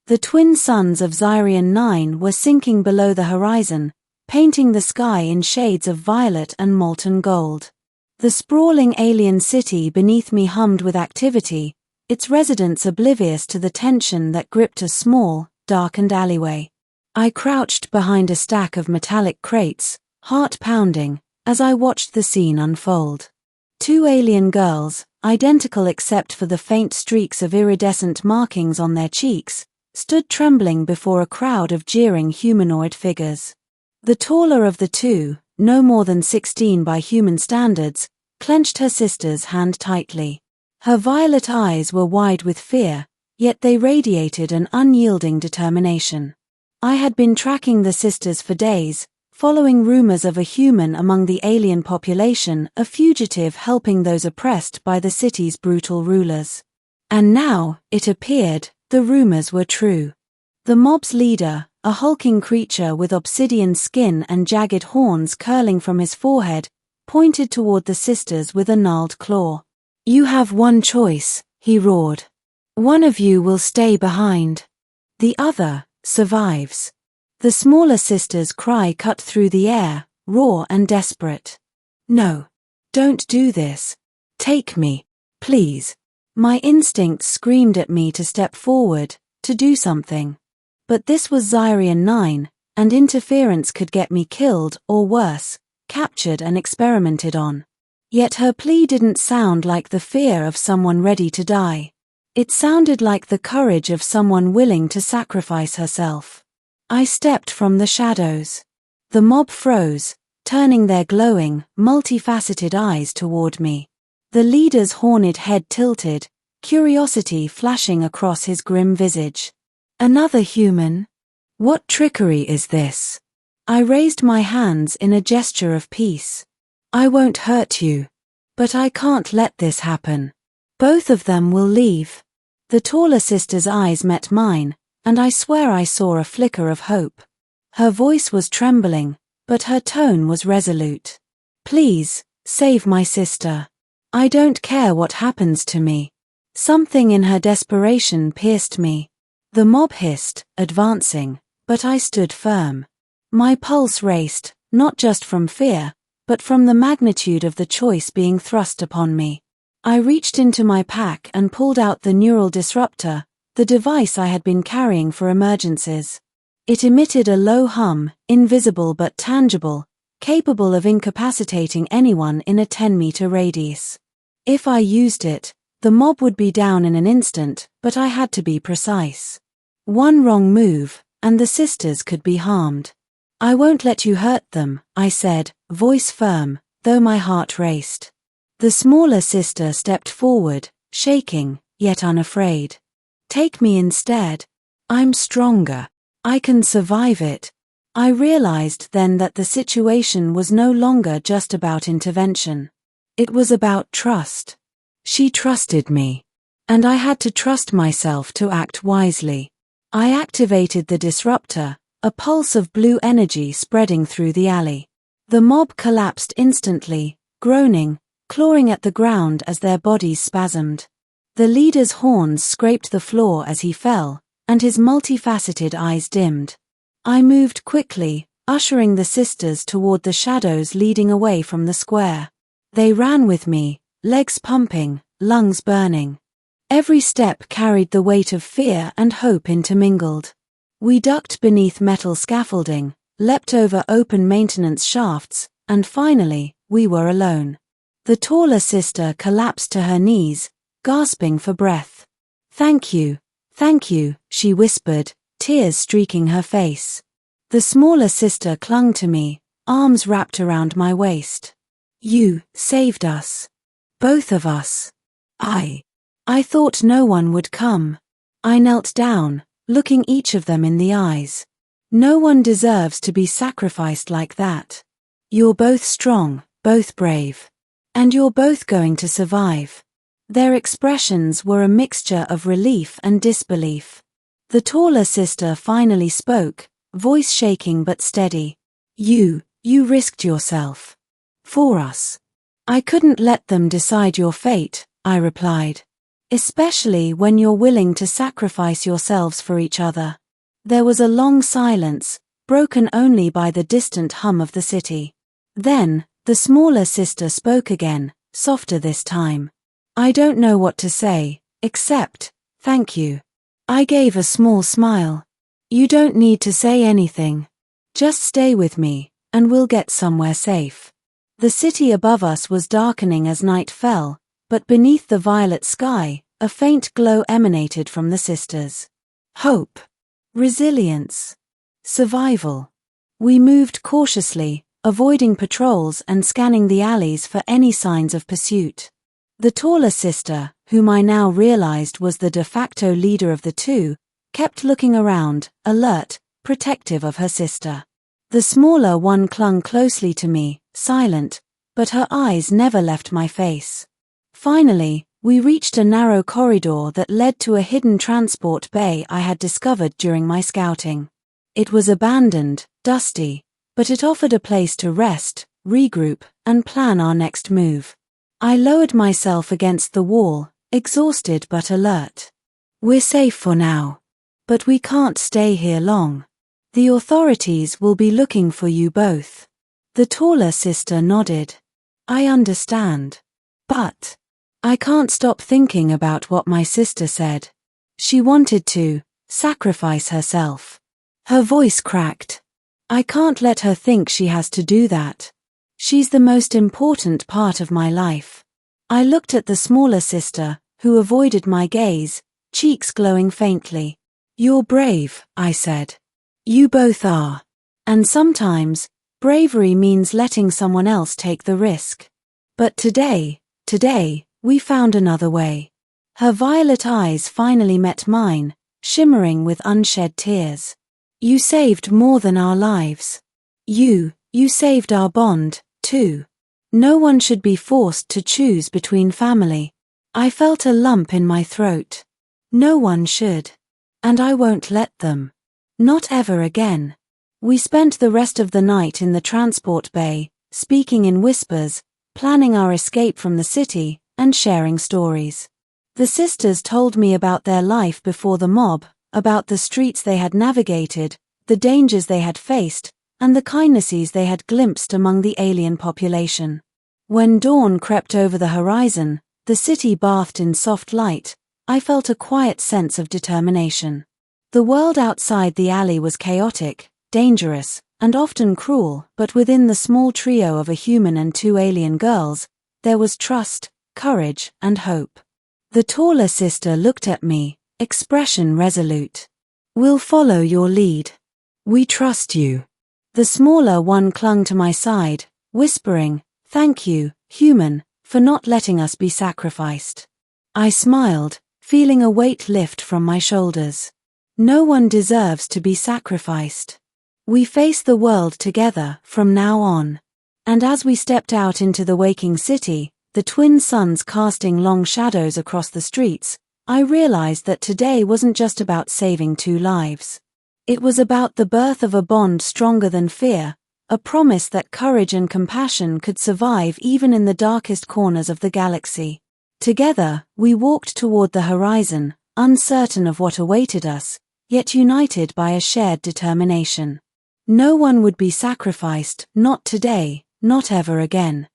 The twin suns of Xyrian 9 were sinking below the horizon, painting the sky in shades of violet and molten gold. The sprawling alien city beneath me hummed with activity, its residents oblivious to the tension that gripped a small, darkened alleyway. I crouched behind a stack of metallic crates, heart pounding, as I watched the scene unfold. Two alien girls, identical except for the faint streaks of iridescent markings on their cheeks, stood trembling before a crowd of jeering humanoid figures. The taller of the two, no more than 16 by human standards, clenched her sister's hand tightly. Her violet eyes were wide with fear, yet they radiated an unyielding determination. I had been tracking the sisters for days, following rumors of a human among the alien population, a fugitive helping those oppressed by the city's brutal rulers. And now, it appeared, the rumors were true. The mob's leader, a hulking creature with obsidian skin and jagged horns curling from his forehead, pointed toward the sisters with a gnarled claw. "You have one choice," he roared. "One of you will stay behind. The other survives." The smaller sister's cry cut through the air, raw and desperate. "No. Don't do this. Take me, please." My instincts screamed at me to step forward, to do something. But this was Xyrian 9, and interference could get me killed or worse, captured and experimented on. Yet her plea didn't sound like the fear of someone ready to die. It sounded like the courage of someone willing to sacrifice herself. I stepped from the shadows. The mob froze, turning their glowing, multifaceted eyes toward me. The leader's horned head tilted, curiosity flashing across his grim visage. "Another human? What trickery is this?" I raised my hands in a gesture of peace. "I won't hurt you. But I can't let this happen. Both of them will leave." The taller sister's eyes met mine, and I swear I saw a flicker of hope. Her voice was trembling, but her tone was resolute. "Please, save my sister. I don't care what happens to me." Something in her desperation pierced me. The mob hissed, advancing, but I stood firm. My pulse raced, not just from fear, but from the magnitude of the choice being thrust upon me. I reached into my pack and pulled out the neural disruptor, the device I had been carrying for emergencies. It emitted a low hum, invisible but tangible, capable of incapacitating anyone in a 10-meter radius. If I used it, the mob would be down in an instant, but I had to be precise. One wrong move, and the sisters could be harmed. "I won't let you hurt them," I said, voice firm, though my heart raced. The smaller sister stepped forward, shaking, yet unafraid. "Take me instead. I'm stronger. I can survive it." I realized then that the situation was no longer just about intervention. It was about trust. She trusted me. And I had to trust myself to act wisely. I activated the disruptor, a pulse of blue energy spreading through the alley. The mob collapsed instantly, groaning, clawing at the ground as their bodies spasmed. The leader's horns scraped the floor as he fell, and his multifaceted eyes dimmed. I moved quickly, ushering the sisters toward the shadows leading away from the square. They ran with me, legs pumping, lungs burning. Every step carried the weight of fear and hope intermingled. We ducked beneath metal scaffolding, leapt over open maintenance shafts, and finally, we were alone. The taller sister collapsed to her knees, gasping for breath. Thank you," she whispered, tears streaking her face. The smaller sister clung to me, arms wrapped around my waist. "You saved us. Both of us." I thought no one would come. I knelt down, looking each of them in the eyes. "No one deserves to be sacrificed like that. You're both strong, both brave. And you're both going to survive." Their expressions were a mixture of relief and disbelief. The taller sister finally spoke, voice shaking but steady. You risked yourself. For us." "I couldn't let them decide your fate," I replied. especially when you're willing to sacrifice yourselves for each other. There was a long silence, broken only by the distant hum of the city. Then, the smaller sister spoke again, softer this time. I don't know what to say, except, thank you. I gave a small smile. You don't need to say anything. Just stay with me, and we'll get somewhere safe. The city above us was darkening as night fell, but beneath the violet sky, a faint glow emanated from the sisters. Hope. Resilience. Survival. We moved cautiously, avoiding patrols and scanning the alleys for any signs of pursuit. The taller sister, whom I now realized was the de facto leader of the two, kept looking around, alert, protective of her sister. The smaller one clung closely to me, silent, but her eyes never left my face. Finally, we reached a narrow corridor that led to a hidden transport bay I had discovered during my scouting. It was abandoned, dusty, but it offered a place to rest, regroup, and plan our next move. I lowered myself against the wall, exhausted but alert. We're safe for now. But we can't stay here long. The authorities will be looking for you both. The taller sister nodded. I understand. But I can't stop thinking about what my sister said. She wanted to sacrifice herself. Her voice cracked. I can't let her think she has to do that. She's the most important part of my life. I looked at the smaller sister, who avoided my gaze, cheeks glowing faintly. You're brave, I said. You both are. And sometimes, bravery means letting someone else take the risk. But today, we found another way. Her violet eyes finally met mine, shimmering with unshed tears. You saved more than our lives. You saved our bond, too. No one should be forced to choose between family. I felt a lump in my throat. No one should. And I won't let them. Not ever again. We spent the rest of the night in the transport bay, speaking in whispers, planning our escape from the city, and sharing stories. The sisters told me about their life before the mob, about the streets they had navigated, the dangers they had faced, and the kindnesses they had glimpsed among the alien population. When dawn crept over the horizon, the city bathed in soft light, I felt a quiet sense of determination. The world outside the alley was chaotic, dangerous, and often cruel, but within the small trio of a human and two alien girls, there was trust, courage, and hope. The taller sister looked at me, expression resolute. We'll follow your lead. We trust you. The smaller one clung to my side, whispering, thank you, human, for not letting us be sacrificed. I smiled, feeling a weight lift from my shoulders. No one deserves to be sacrificed. We face the world together from now on. And as we stepped out into the waking city, the twin suns casting long shadows across the streets, I realized that today wasn't just about saving two lives. It was about the birth of a bond stronger than fear, a promise that courage and compassion could survive even in the darkest corners of the galaxy. Together, we walked toward the horizon, uncertain of what awaited us, yet united by a shared determination. No one would be sacrificed, not today, not ever again.